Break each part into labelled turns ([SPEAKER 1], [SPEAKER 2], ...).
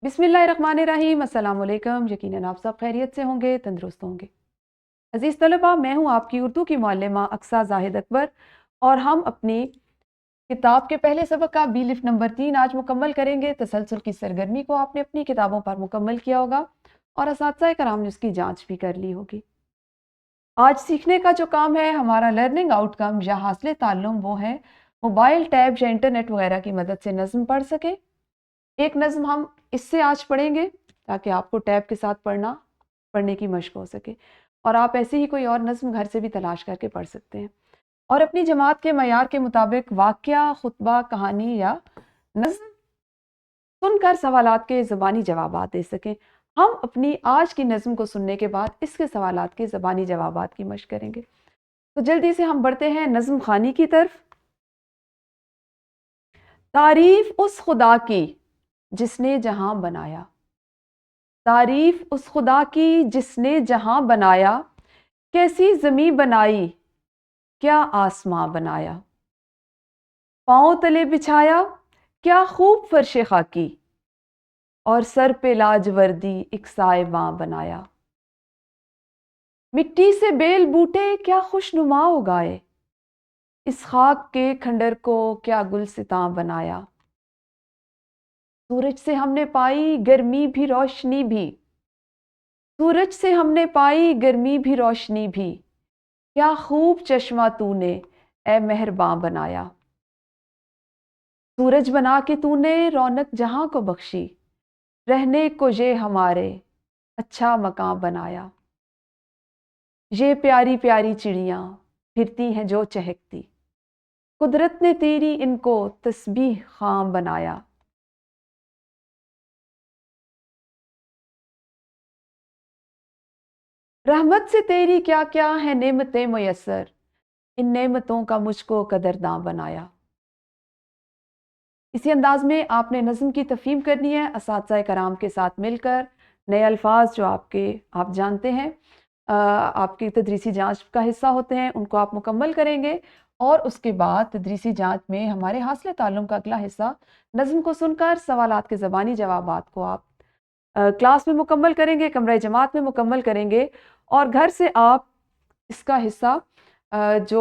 [SPEAKER 1] बिस्मिल्लाहिर्रहमानिर्रहीम। अस्सलाम वालेकुम। यकीनन आप सब खैरियत से होंगे, तंदुरुस्त होंगे। अजीज़ तलबा, मैं हूँ आपकी उर्दू की मुअल्लिमा अक्सा जाहिद अकबर और हम अपनी किताब के पहले सबक का बी लिफ्ट नंबर 3 आज मुकम्मल करेंगे। तसलसल की सरगर्मी को आपने अपनी किताबों पर मुकम्मल किया होगा और असातिज़ा कराम ने उसकी जाँच भी कर ली होगी। आज सीखने का जो काम है, हमारा लर्निंग आउटकम या हासिल ताल्लुम, वो है मोबाइल, टैब या इंटरनेट वगैरह की मदद से नज़्म पढ़ सके। एक नज़्म हम इससे आज पढ़ेंगे ताकि आपको टैब के साथ पढ़ने की मशक हो सके और आप ऐसे ही कोई और नज़्म घर से भी तलाश करके पढ़ सकते हैं और अपनी जमात के मयार के मुताबिक वाक़या, खुतबा, कहानी या नज़्म सुनकर सवालात के ज़बानी जवाबात दे सकें। हम अपनी आज की नज़्म को सुनने के बाद इसके सवालात के ज़बानी जवाबात की मशक करेंगे। तो जल्दी से हम बढ़ते हैं नज़्म खानी की तरफ। तारीफ़ उस खुदा की जिसने जहां बनाया, तारीफ उस खुदा की जिसने जहां बनाया, कैसी ज़मीं बनाई, क्या आसमां बनाया, पाँव तले बिछाया, क्या खूब फर्श खाकी, और सर पे लाजवर्दी एक साएबां बनाया। मिट्टी से बेल बूटे क्या खुशनुमा उगाए, इस खाक के खंडर को क्या गुलसितां बनाया। सूरज से हमने पाई गर्मी भी रोशनी भी, सूरज से हमने पाई गर्मी भी रोशनी भी, क्या खूब चश्मा तूने ए मेहरबां बनाया। सूरज बना के तूने रौनक जहां को बख्शी, रहने को ये हमारे अच्छा मकान बनाया। ये प्यारी प्यारी चिड़ियां फिरती हैं जो चहकती, कुदरत ने तेरी इनको तस्बीह खां बनाया। रहमत से तेरी क्या क्या है नेमतें मुयस्सर, इन नेमतों का मुझको कदरदां बनाया। इसी अंदाज में आपने नज़्म की तफ़हीम करनी है असातिज़ा कराम के साथ मिलकर। नए अल्फाज जो आप जानते हैं आपकी तदरीसी जांच का हिस्सा होते हैं, उनको आप मुकम्मल करेंगे और उसके बाद तदरीसी जांच में हमारे हासिल ताल्लुम का अगला हिस्सा नज़्म को सुनकर सवालात के ज़बानी जवाबात को आप क्लास में मुकम्मल करेंगे, कमरा जमात में मुकम्मल करेंगे और घर से आप इसका हिस्सा जो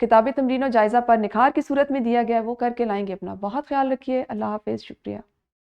[SPEAKER 1] किताबी तमरीन और जायज़ा पर निखार की सूरत में दिया गया है वो करके लाएंगे। अपना बहुत ख्याल रखिए। अल्लाह हाफ़िज़। शुक्रिया।